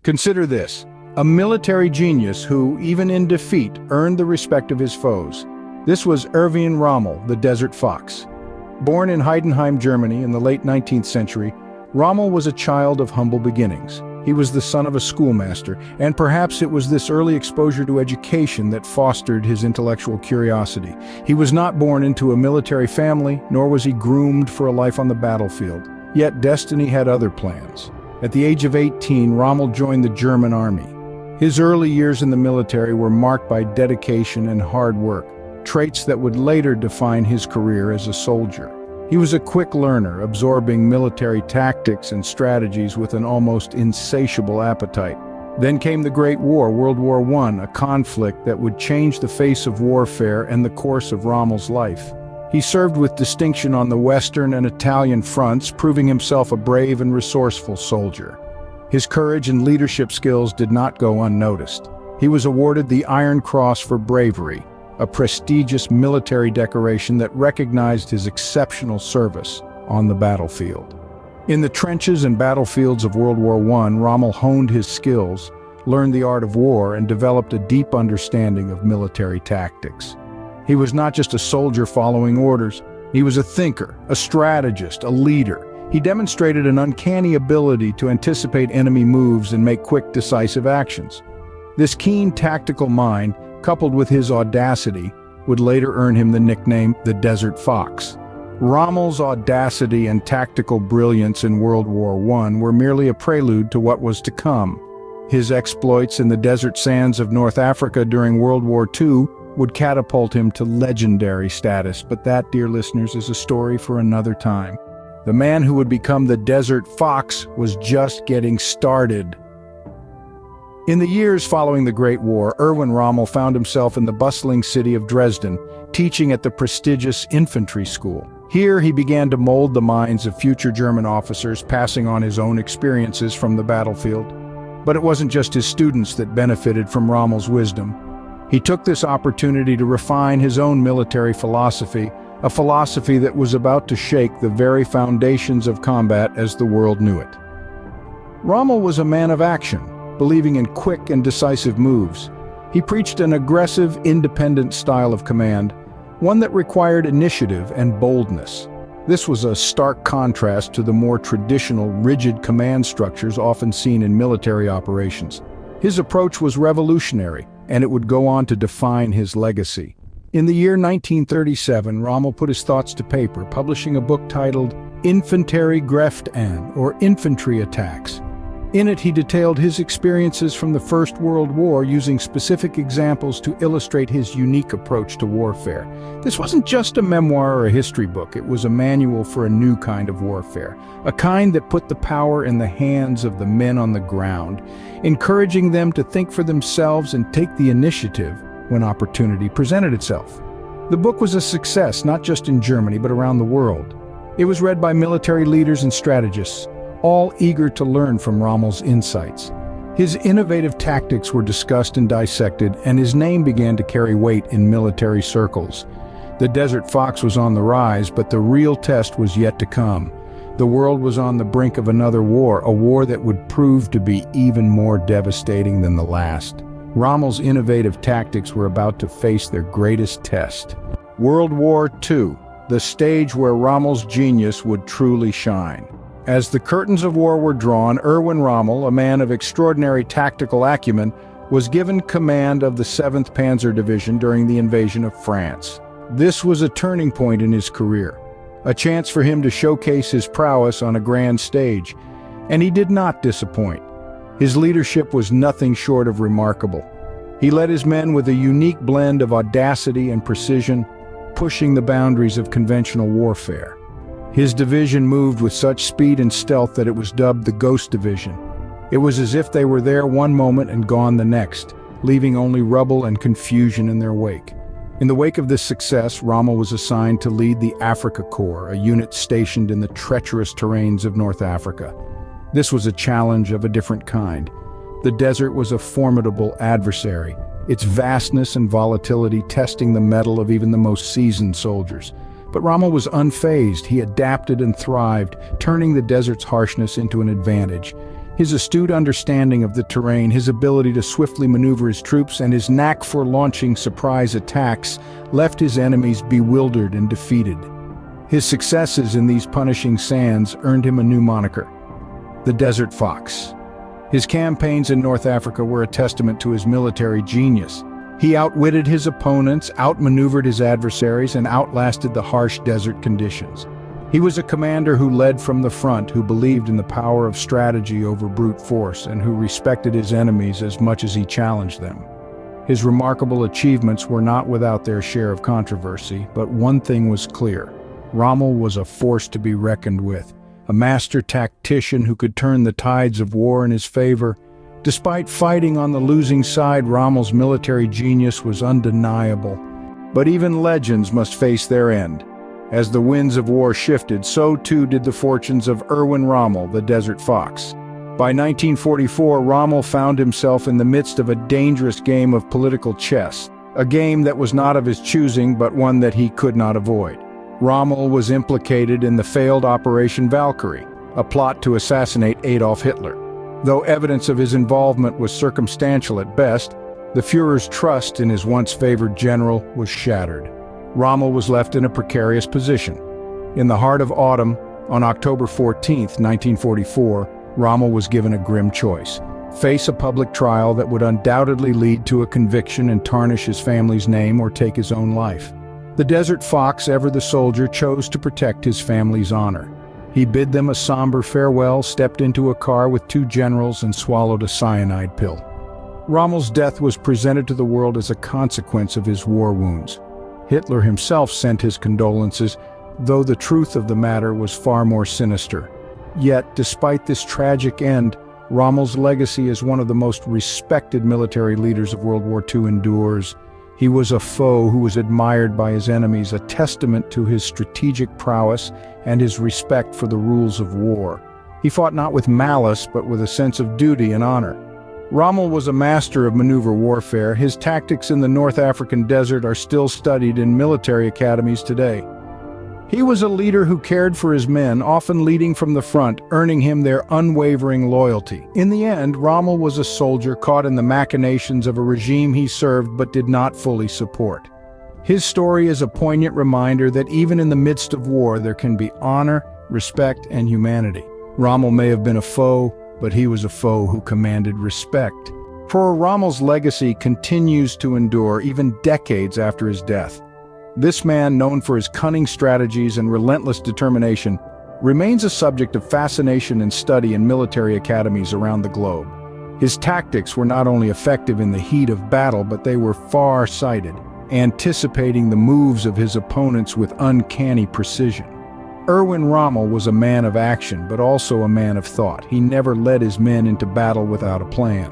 Consider this, a military genius who, even in defeat, earned the respect of his foes. This was Erwin Rommel, the Desert Fox. Born in Heidenheim, Germany in the late 19th century, Rommel was a child of humble beginnings. He was the son of a schoolmaster, and perhaps it was this early exposure to education that fostered his intellectual curiosity. He was not born into a military family, nor was he groomed for a life on the battlefield. Yet destiny had other plans. At the age of 18, Rommel joined the German army. His early years in the military were marked by dedication and hard work, traits that would later define his career as a soldier. He was a quick learner, absorbing military tactics and strategies with an almost insatiable appetite. Then came the Great War, World War I, a conflict that would change the face of warfare and the course of Rommel's life. He served with distinction on the Western and Italian fronts, proving himself a brave and resourceful soldier. His courage and leadership skills did not go unnoticed. He was awarded the Iron Cross for bravery, a prestigious military decoration that recognized his exceptional service on the battlefield. In the trenches and battlefields of World War I, Rommel honed his skills, learned the art of war, and developed a deep understanding of military tactics. He was not just a soldier following orders. He was a thinker, a strategist, a leader. He demonstrated an uncanny ability to anticipate enemy moves and make quick, decisive actions. This keen tactical mind, coupled with his audacity, would later earn him the nickname the Desert Fox. Rommel's audacity and tactical brilliance in World War I were merely a prelude to what was to come. His exploits in the desert sands of North Africa during World War II would catapult him to legendary status, but that, dear listeners, is a story for another time. The man who would become the Desert Fox was just getting started. In the years following the Great War, Erwin Rommel found himself in the bustling city of Dresden, teaching at the prestigious infantry school. Here he began to mold the minds of future German officers, passing on his own experiences from the battlefield. But it wasn't just his students that benefited from Rommel's wisdom. He took this opportunity to refine his own military philosophy, a philosophy that was about to shake the very foundations of combat as the world knew it. Rommel was a man of action, believing in quick and decisive moves. He preached an aggressive, independent style of command, one that required initiative and boldness. This was a stark contrast to the more traditional, rigid command structures often seen in military operations. His approach was revolutionary, and it would go on to define his legacy. In the year 1937, Rommel put his thoughts to paper, publishing a book titled Infanteriegreift an, or Infantry Attacks. In it, he detailed his experiences from the First World War, using specific examples to illustrate his unique approach to warfare. This wasn't just a memoir or a history book, it was a manual for a new kind of warfare, a kind that put the power in the hands of the men on the ground, encouraging them to think for themselves and take the initiative when opportunity presented itself. The book was a success, not just in Germany, but around the world. It was read by military leaders and strategists, all eager to learn from Rommel's insights. His innovative tactics were discussed and dissected, and his name began to carry weight in military circles. The Desert Fox was on the rise, but the real test was yet to come. The world was on the brink of another war, a war that would prove to be even more devastating than the last. Rommel's innovative tactics were about to face their greatest test. World War II, the stage where Rommel's genius would truly shine. As the curtains of war were drawn, Erwin Rommel, a man of extraordinary tactical acumen, was given command of the 7th Panzer Division during the invasion of France. This was a turning point in his career, a chance for him to showcase his prowess on a grand stage, and he did not disappoint. His leadership was nothing short of remarkable. He led his men with a unique blend of audacity and precision, pushing the boundaries of conventional warfare. His division moved with such speed and stealth that it was dubbed the Ghost Division. It was as if they were there one moment and gone the next, leaving only rubble and confusion in their wake. In the wake of this success, Rommel was assigned to lead the Africa Corps, a unit stationed in the treacherous terrains of North Africa. This was a challenge of a different kind. The desert was a formidable adversary, its vastness and volatility testing the mettle of even the most seasoned soldiers. But Rommel was unfazed. He adapted and thrived, turning the desert's harshness into an advantage. His astute understanding of the terrain, his ability to swiftly maneuver his troops, and his knack for launching surprise attacks left his enemies bewildered and defeated. His successes in these punishing sands earned him a new moniker, the Desert Fox. His campaigns in North Africa were a testament to his military genius. He outwitted his opponents, outmaneuvered his adversaries, and outlasted the harsh desert conditions. He was a commander who led from the front, who believed in the power of strategy over brute force, and who respected his enemies as much as he challenged them. His remarkable achievements were not without their share of controversy, but one thing was clear. Rommel was a force to be reckoned with, a master tactician who could turn the tides of war in his favor. Despite fighting on the losing side, Rommel's military genius was undeniable. But even legends must face their end. As the winds of war shifted, so too did the fortunes of Erwin Rommel, the Desert Fox. By 1944, Rommel found himself in the midst of a dangerous game of political chess, a game that was not of his choosing, but one that he could not avoid. Rommel was implicated in the failed Operation Valkyrie, a plot to assassinate Adolf Hitler. Though evidence of his involvement was circumstantial at best, the Führer's trust in his once favored general was shattered. Rommel was left in a precarious position. In the heart of autumn, on October 14, 1944, Rommel was given a grim choice: face a public trial that would undoubtedly lead to a conviction and tarnish his family's name, or take his own life. The Desert Fox, ever the soldier, chose to protect his family's honor. He bid them a somber farewell, stepped into a car with two generals, and swallowed a cyanide pill. Rommel's death was presented to the world as a consequence of his war wounds. Hitler himself sent his condolences, though the truth of the matter was far more sinister. Yet, despite this tragic end, Rommel's legacy as one of the most respected military leaders of World War II endures. He was a foe who was admired by his enemies, a testament to his strategic prowess and his respect for the rules of war. He fought not with malice, but with a sense of duty and honor. Rommel was a master of maneuver warfare. His tactics in the North African desert are still studied in military academies today. He was a leader who cared for his men, often leading from the front, earning him their unwavering loyalty. In the end, Rommel was a soldier caught in the machinations of a regime he served but did not fully support. His story is a poignant reminder that even in the midst of war, there can be honor, respect, and humanity. Rommel may have been a foe, but he was a foe who commanded respect. For Rommel's legacy continues to endure even decades after his death. This man, known for his cunning strategies and relentless determination, remains a subject of fascination and study in military academies around the globe. His tactics were not only effective in the heat of battle, but they were far-sighted, anticipating the moves of his opponents with uncanny precision. Erwin Rommel was a man of action, but also a man of thought. He never led his men into battle without a plan,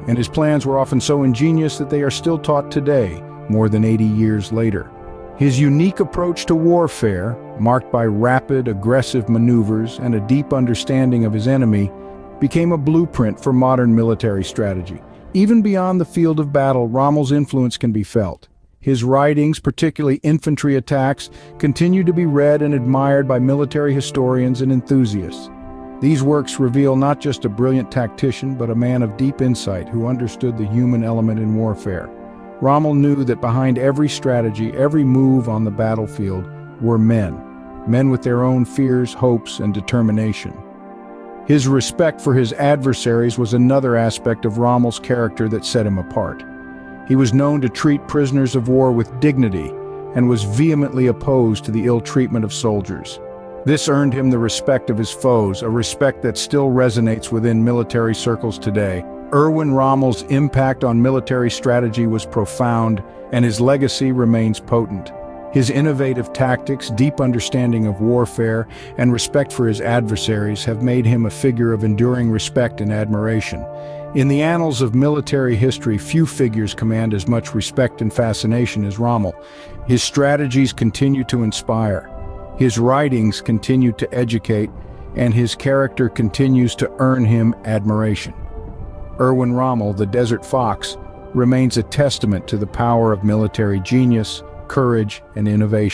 and his plans were often so ingenious that they are still taught today, more than 80 years later. His unique approach to warfare, marked by rapid, aggressive maneuvers and a deep understanding of his enemy, became a blueprint for modern military strategy. Even beyond the field of battle, Rommel's influence can be felt. His writings, particularly infantry attacks, continue to be read and admired by military historians and enthusiasts. These works reveal not just a brilliant tactician, but a man of deep insight who understood the human element in warfare. Rommel knew that behind every strategy, every move on the battlefield, were men with their own fears, hopes, and determination. His respect for his adversaries was another aspect of Rommel's character that set him apart. He was known to treat prisoners of war with dignity and was vehemently opposed to the ill treatment of soldiers. This earned him the respect of his foes, a respect that still resonates within military circles today. Erwin Rommel's impact on military strategy was profound, and his legacy remains potent. His innovative tactics, deep understanding of warfare, and respect for his adversaries have made him a figure of enduring respect and admiration. In the annals of military history, few figures command as much respect and fascination as Rommel. His strategies continue to inspire, his writings continue to educate, and his character continues to earn him admiration. Erwin Rommel, the Desert Fox, remains a testament to the power of military genius, courage, and innovation.